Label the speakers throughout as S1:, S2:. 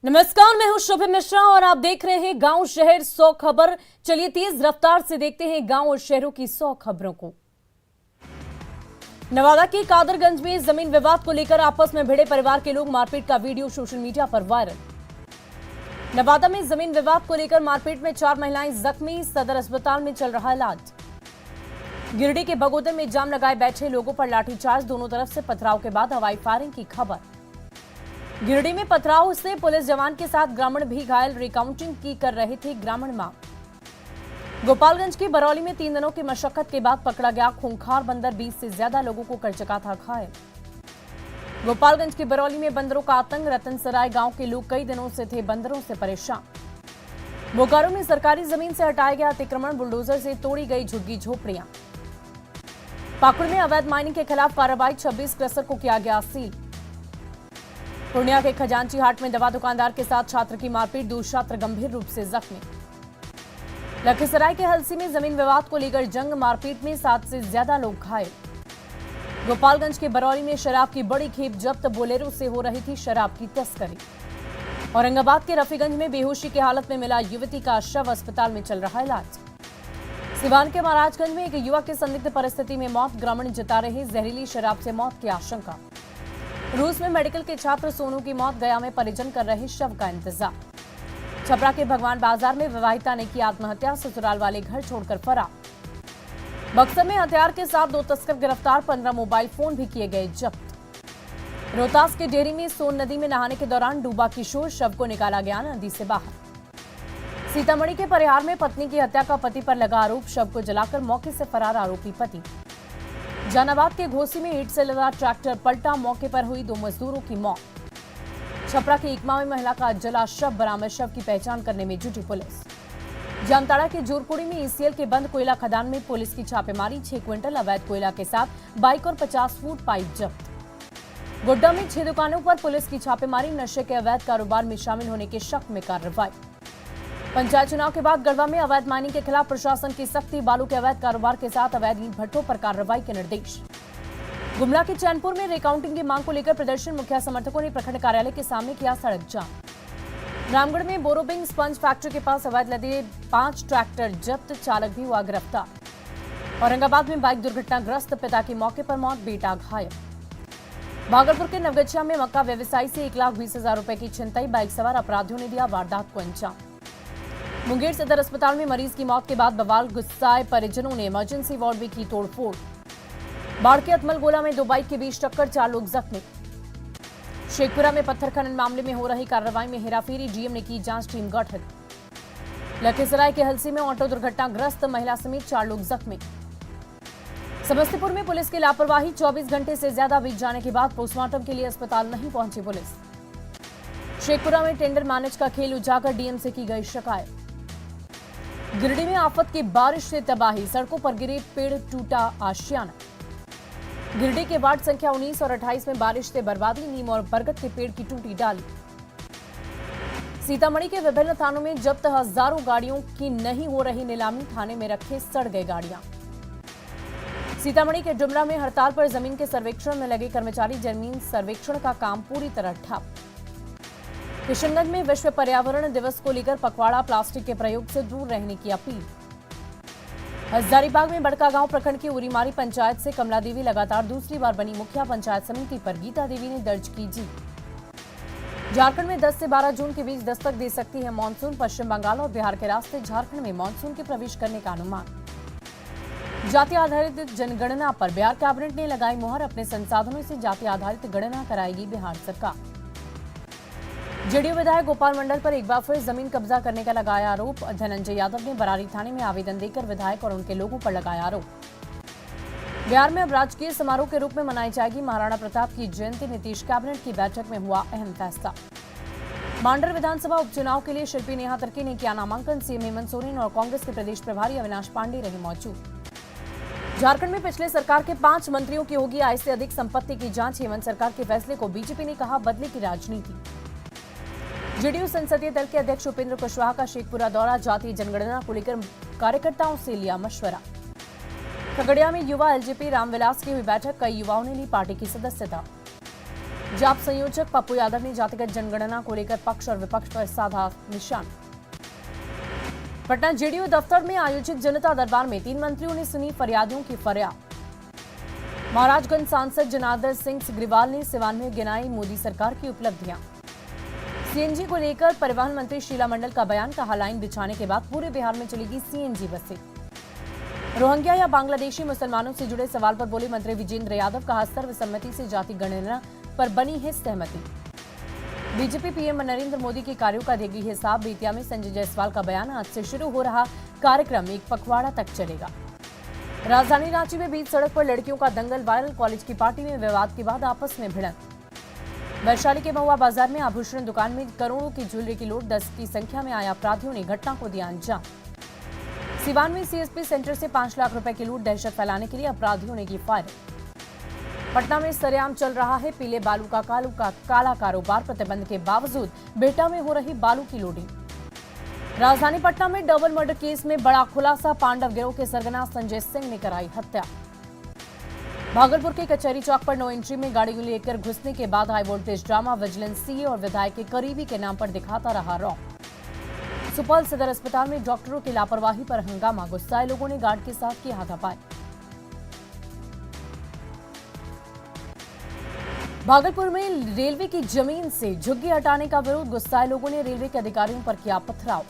S1: नमस्कार, मैं हूं शुभ मिश्रा और आप देख रहे हैं गांव शहर 100 खबर। चलिए तेज रफ्तार से देखते हैं गांव और शहरों की 100 खबरों को। नवादा के कादरगंज में जमीन विवाद को लेकर आपस में भिड़े परिवार के लोग मारपीट का वीडियो सोशल मीडिया पर वायरल। नवादा में जमीन विवाद को लेकर मारपीट में 4 महिलाएं जख्मी, सदर अस्पताल में चल रहा इलाज। गिरिडीह के बगोदर में जाम लगाए बैठे लोगों पर लाठीचार्ज, दोनों तरफ से पथराव के बाद हवाई फायरिंग की खबर। गिरिडीह में पथराव से पुलिस जवान के साथ ग्रामीण भी घायल, रिकाउंटिंग की कर रहे थे ग्रामीण मांग। गोपालगंज की बरौली में 3 दिनों की मशक्कत के बाद पकड़ा गया खूंखार बंदर, 20 से ज्यादा लोगों को कर चुका था घायल। गोपालगंज की बरौली में बंदरों का आतंक, रतनसराय गांव के लोग कई दिनों से थे बंदरों से परेशान। बोकारो में सरकारी जमीन से हटाया गया अतिक्रमण, बुलडोजर से तोड़ी गई झुग्गी झोपड़ियां। पाकुड़ में अवैध माइनिंग के खिलाफ कार्रवाई, 26 क्रशर को किया गया सील। पूर्णिया के खजांची हाट में दवा दुकानदार के साथ छात्र की मारपीट, 2 छात्र गंभीर रूप से जख्मी। लखीसराय के हलसी में जमीन विवाद को लेकर जंग, मारपीट में 7 से ज्यादा लोग घायल। गोपालगंज के बरौली में शराब की बड़ी खेप जब्त, बोलेरो से हो रही थी शराब की तस्करी। औरंगाबाद के रफीगंज में बेहोशी की हालत में मिला युवती का शव, अस्पताल में चल रहा इलाज। सिवान के महाराजगंज में एक युवक की संदिग्ध परिस्थिति में मौत, ग्रामीण जता रहे जहरीली शराब से मौत की आशंका। रूस में मेडिकल के छात्र सोनू की मौत, गया में परिजन कर रहे शव का इंतजार। छपरा के भगवान बाजार में विवाहिता ने की आत्महत्या, ससुराल वाले घर छोड़कर फरार। बक्सर में हथियार के साथ 2 तस्कर गिरफ्तार, 15 मोबाइल फोन भी किए गए जब्त। रोहतास के डेहरी में सोन नदी में नहाने के दौरान डूबा किशोर, शव को निकाला गया नदी से बाहर। सीतामढ़ी के परिहार में पत्नी की हत्या का पति पर लगा आरोप, शव को जलाकर मौके से फरार आरोपी पति। जहानाबाद के घोसी में ईंट से लदा ट्रैक्टर पलटा, मौके पर हुई 2 मजदूरों की मौत। छपरा की इकमा में महिला का जला शव बरामद, शव की पहचान करने में जुटी पुलिस। जामताड़ा के जोरकुड़ी में ईसीएल के बंद कोयला खदान में पुलिस की छापेमारी, 6 क्विंटल अवैध कोयला के साथ बाइक और 50 फुट पाइप जब्त। गोड्डा में 6 दुकानों पर पुलिस की छापेमारी, नशे के अवैध कारोबार में शामिल होने के शक में कार्रवाई। पंचायत चुनाव के बाद गढ़वा में अवैध माइनिंग के खिलाफ प्रशासन की सख्ती, बालू के अवैध कारोबार के साथ अवैध ईंट भट्टों पर कार्रवाई के निर्देश। गुमला के चैनपुर में रिकाउंटिंग की मांग को लेकर प्रदर्शन, मुखिया समर्थकों ने प्रखंड कार्यालय के सामने किया सड़क जाम। रामगढ़ में बोरोबिंग स्पंज फैक्ट्री के पास अवैध लदे 5 ट्रैक्टर जब्त, चालक भी हुआ गिरफ्तार। औरंगाबाद में बाइक दुर्घटनाग्रस्त, पिता की मौके पर मौत, बेटा घायल। भागलपुर के नवगछिया में मक्का व्यवसायी से 1,20,000 रुपए की छिनतई, बाइक सवार अपराधियों ने दिया वारदात को अंजाम। मुंगेर सदर अस्पताल में मरीज की मौत के बाद बवाल, गुस्साए परिजनों ने इमरजेंसी वार्ड में की तोड़फोड़। बाढ़ के अतमलगोला में 2 बाइक के बीच टक्कर, 4 लोग जख्मी। शेखपुरा में पत्थर खनन मामले में हो रही कार्रवाई में हेराफेरी, डीएम ने की जांच टीम गठित। लखीसराय के हलसी में ऑटो दुर्घटनाग्रस्त, महिला समेत 4 लोग जख्मी। समस्तीपुर में पुलिस की लापरवाही, 24 घंटे से ज्यादा बीत जाने के बाद पोस्टमार्टम के लिए अस्पताल नहीं पहुंची पुलिस। शेखपुरा में टेंडर मैनेज का खेल उजागर, डीएम से की गई शिकायत। गिरिडीह में आफत की बारिश से तबाही, सड़कों पर गिरे पेड़, टूटा आशियाना। गिरिडीह के वार्ड संख्या 19 और 28 में बारिश से बर्बादी, नीम और बरगद के पेड़ की टूटी डाली। सीतामढ़ी के विभिन्न थानों में जब्त हजारों गाड़ियों की नहीं हो रही नीलामी, थाने में रखे सड़ गए गाड़ियां। सीतामढ़ी के डुमरा में हड़ताल पर जमीन के सर्वेक्षण में लगे कर्मचारी, जमीन सर्वेक्षण का काम पूरी तरह ठप। किशनगंज में विश्व पर्यावरण दिवस को लेकर पखवाड़ा, प्लास्टिक के प्रयोग से दूर रहने की अपील। हजारीबाग में बड़कागांव प्रखंड की उरीमारी पंचायत से कमला देवी लगातार दूसरी बार बनी मुखिया, पंचायत समिति पर गीता देवी ने दर्ज की जीत। झारखंड में 10 से 12 जून के बीच दस्तक दे सकती है मानसून, पश्चिम बंगाल और बिहार के रास्ते झारखंड में मानसून के प्रवेश करने का अनुमान। जाति आधारित जनगणना पर बिहार कैबिनेट ने लगाई मुहर, अपने संसाधनों से जाति आधारित गणना कराएगी बिहार सरकार। जेडीयू विधायक गोपाल मंडल पर एक बार फिर जमीन कब्जा करने का लगाया आरोप, धनंजय यादव ने बरारी थाने में आवेदन देकर विधायक और उनके लोगों पर लगाया आरोप। बिहार में अब राजकीय समारोह के रूप में मनाई जाएगी महाराणा प्रताप की जयंती, नीतीश कैबिनेट की बैठक में हुआ अहम फैसला। मांडर विधानसभा उपचुनाव के लिए शिल्पी नेहा तिर्की ने किया नामांकन, सीएम हेमंत सोरेन और कांग्रेस के प्रदेश प्रभारी अविनाश पांडे रहे मौजूद। झारखंड में पिछले सरकार के 5 मंत्रियों की होगी आय से अधिक संपत्ति की जांच, हेमंत सरकार के फैसले को बीजेपी ने कहा बदले की राजनीति। जेडीयू संसदीय दल के अध्यक्ष उपेंद्र कुशवाहा का शेखपुरा दौरा, जातीय जनगणना को लेकर कार्यकर्ताओं से लिया मशवरा। खगड़िया में युवा एलजेपी रामविलास की हुई बैठक, कई युवाओं ने ली पार्टी की सदस्यता। जाप संयोजक पप्पू यादव ने जातिगत जनगणना को लेकर पक्ष और विपक्ष पर साधा निशान। पटना जेडीयू दफ्तर में आयोजित जनता दरबार में 3 मंत्रियों ने सुनी फरियादियों की फरियाद। महाराजगंज सांसद जनार्दन सिंह सिग्रीवाल ने सिवान में गिनाई मोदी सरकार की उपलब्धियां। सीएनजी को लेकर परिवहन मंत्री शीला मंडल का बयान, कहा लाइन बिछाने के बाद पूरे बिहार में चलेगी सीएनजी बसें। रोहिंग्या या बांग्लादेशी मुसलमानों से जुड़े सवाल पर बोले मंत्री विजेंद्र यादव, कहा सर्वसम्मति से जाति गणना पर बनी है सहमति। बीजेपी पीएम नरेंद्र मोदी के कार्यों का देगी हिसाब। बेतिया में संजय जायसवाल का बयान, आज से शुरू हो रहा कार्यक्रम एक पखवाड़ा तक चलेगा। राजधानी रांची में बीच सड़क पर लड़कियों का दंगल वायरल, कॉलेज की पार्टी में विवाद के बाद आपस में भिड़ंत। वैशाली के महुआ बाजार में आभूषण दुकान में करोड़ों की ज्वेलरी की लूट, 10 की संख्या में आए अपराधियों ने घटना को दिया अंजाम। सिवान में सीएसपी सेंटर से 5 लाख रुपए की लूट, दहशत फैलाने के लिए अपराधियों ने की फायरिंग। पटना में सरेआम चल रहा है पीले बालू का काला कारोबार, प्रतिबंध के बावजूद बेटा में हो रही बालू की लोडिंग। राजधानी पटना में डबल मर्डर केस में बड़ा खुलासा, पांडव गिरोह के सरगना संजय सिंह ने कराई हत्या। भागलपुर के कचहरी चौक पर नो एंट्री में गाड़ी लेकर घुसने के बाद high voltage drama, vigilance CA और विधायक के करीबी के नाम पर दिखाता रहा रौब। सुपौल सदर अस्पताल में डॉक्टरों की लापरवाही पर हंगामा, गुस्साए लोगों ने गार्ड के साथ किया हाथापाई। भागलपुर में रेलवे की जमीन से झुग्गी हटाने का विरोध, गुस्साए लोगों ने रेलवे के अधिकारियों पर किया पथराव।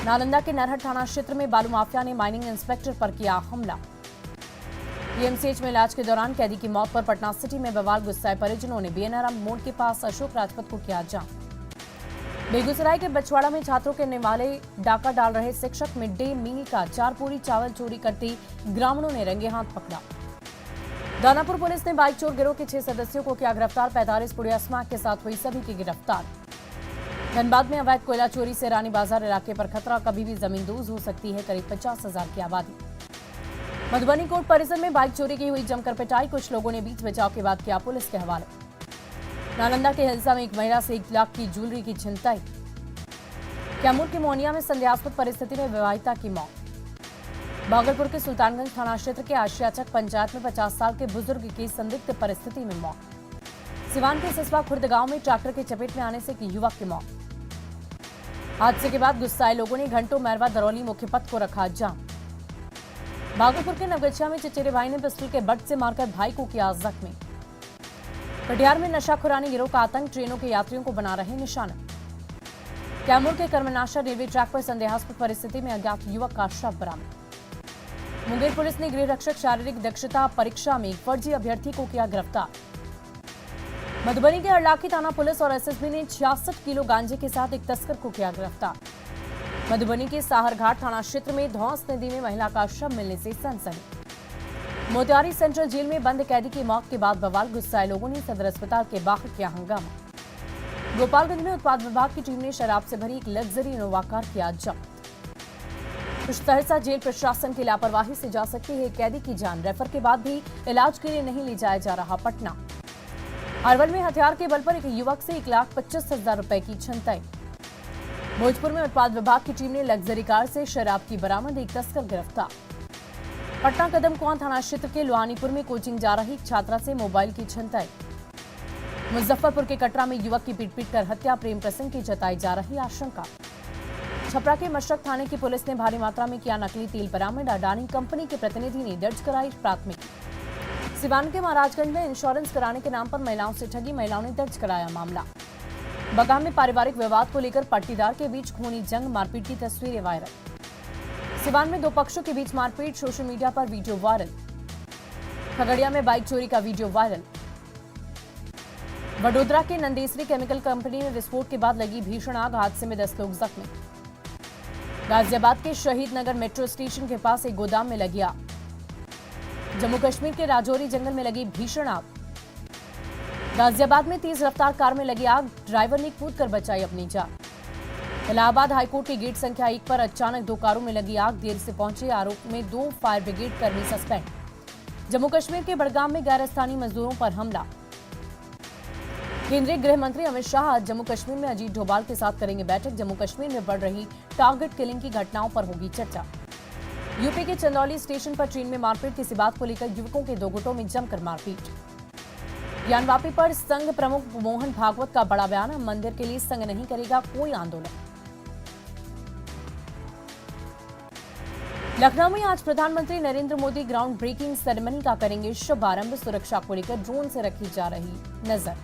S1: नालंदा के नरहट थाना क्षेत्र में बालू माफिया ने माइनिंग इंस्पेक्टर पर किया हमला। पीएमसीएच में इलाज के दौरान कैदी की मौत पर पटना सिटी में बवाल, गुस्साए परिजनों ने बीएनआर मोड़ के पास अशोक राजपथ को किया जाम। बेगूसराय के बछवाड़ा में छात्रों के निवाले डाका डाल रहे शिक्षक, मिड डे मील का 4 पूरी चावल चोरी करते ग्रामीणों ने रंगे हाथ पकड़ा। दानापुर पुलिस ने बाइक चोर गिरोह के 6 सदस्यों को किया गिरफ्तार, 45 पुड़िया स्मैक के साथ हुई सभी की गिरफ्तार। धनबाद में अवैध कोयला चोरी से रानी बाजार इलाके पर खतरा, कभी भी जमींदोज हो सकती है करीब 50,000 की आबादी। मधुबनी कोर्ट परिसर में बाइक चोरी की हुई जमकर पिटाई, कुछ लोगों ने बीच बचाव के बाद किया पुलिस के हवाले। नालंदा के हिलसा में एक महिला से 1 लाख की ज्वेलरी की छिनताई। कैमूर के मोहनिया में संदेहास्पद परिस्थिति में विवाहिता की मौत। भागलपुर के सुल्तानगंज थाना क्षेत्र के आशियाचक पंचायत में 50 साल के बुजुर्ग की संदिग्ध परिस्थिति में मौत। सिवान के सिसवा खुर्द गांव में ट्रैक्टर की चपेट में आने से एक युवक की मौत। हादसे के बाद गुस्साए लोगों ने घंटों मैरवा दरौली मुख्य पथ को रखा जाम। भागलपुर के नवगछिया में चचेरे भाई ने पिस्टल के बट से मारकर भाई को किया जख्मी। कटिहार में नशाखुरानी गिरोह का आतंक, ट्रेनों के यात्रियों को बना रहे निशाना। कैमूर के कर्मनाशा रेलवे ट्रैक पर संदेहास्पद परिस्थिति में अज्ञात युवक का शव बरामद। मुंगेर पुलिस ने गृह रक्षक शारीरिक दक्षता परीक्षा में फर्जी अभ्यर्थी को किया गिरफ्तार। मधुबनी के हरलाखी थाना पुलिस और एसएसबी ने 66 किलो गांजे के साथ एक तस्कर को किया गिरफ्तार। मधुबनी के साहरघाट थाना क्षेत्र में धौंस नदी में महिला का शव मिलने से सनसनी। मोतिहारी सेंट्रल जेल में बंद कैदी की मौत के बाद बवाल, गुस्साए लोगों ने सदर अस्पताल के बाहर किया हंगामा। गोपालगंज में उत्पाद विभाग की टीम ने शराब से भरी एक लग्जरी इनोवा कार किया जब्त। कुछ सहरसा जेल प्रशासन की लापरवाही से जा सकती है कैदी की जान, रेफर के बाद भी इलाज के लिए नहीं ले जाया जा रहा पटना। अरवल में हथियार के बल पर एक युवक से 1,25,000 रुपए की छिनताई। भोजपुर में उत्पाद विभाग की टीम ने लग्जरी कार से शराब की बरामद, एक तस्कर गिरफ्तार। पटना कदम कुआं थाना क्षेत्र के लोहानीपुर में कोचिंग जा रही छात्रा से मोबाइल की छिनताई। मुजफ्फरपुर के कटरा में युवक की पीट कर हत्या, प्रेम प्रसंग की जताई जा रही आशंका। छपरा के मशरक थाने की पुलिस ने भारी मात्रा में किया नकली तेल बरामद, अडानी कंपनी के प्रतिनिधि ने दर्ज कराई प्राथमिकी। सिवान के महाराजगंज में इंश्योरेंस कराने के नाम पर महिलाओं से ठगी, महिलाओं ने दर्ज कराया मामला। बगा में पारिवारिक विवाद को लेकर पट्टीदार के बीच खूनी जंग, मारपीट की तस्वीरें वायरल। सिवान में 2 पक्षों के बीच मारपीट, सोशल मीडिया पर वीडियो वायरल। खगड़िया में बाइक चोरी का वीडियो वायरल। वडोदरा के नंदेसरी केमिकल कंपनी में विस्फोट के बाद लगी भीषण आग, हादसे में 10 लोग जख्मी। गाजियाबाद के शहीद नगर मेट्रो स्टेशन के पास एक गोदाम में लगी आग। जम्मू कश्मीर के राजौरी जंगल में लगी भीषण आग। गाजियाबाद में तेज रफ्तार कार में लगी आग, ड्राइवर ने कूदकर बचाई अपनी जान। इलाहाबाद हाईकोर्ट के गेट संख्या 1 पर अचानक 2 कारों में लगी आग, देर से पहुंचे आरोप में 2 फायर ब्रिगेड कर्मी सस्पेंड। जम्मू कश्मीर के बड़गाम में गैर स्थानीय मजदूरों पर हमला। केंद्रीय गृह मंत्री अमित शाह आज जम्मू कश्मीर में अजीत डोभाल के साथ करेंगे बैठक। जम्मू कश्मीर में बढ़ रही टारगेट किलिंग की घटनाओं पर होगी चर्चा। यूपी के चंदौली स्टेशन पर ट्रेन में मारपीट, किसी बात को लेकर युवकों के 2 गुटों में जमकर मारपीट। ज्ञानवापी पर संघ प्रमुख मोहन भागवत का बड़ा बयान, मंदिर के लिए संघ नहीं करेगा कोई आंदोलन। लखनऊ में आज प्रधानमंत्री Narendra Modi ground breaking ceremony का करेंगे शुभारंभ, सुरक्षा को लेकर ड्रोन से रखी जा रही नजर।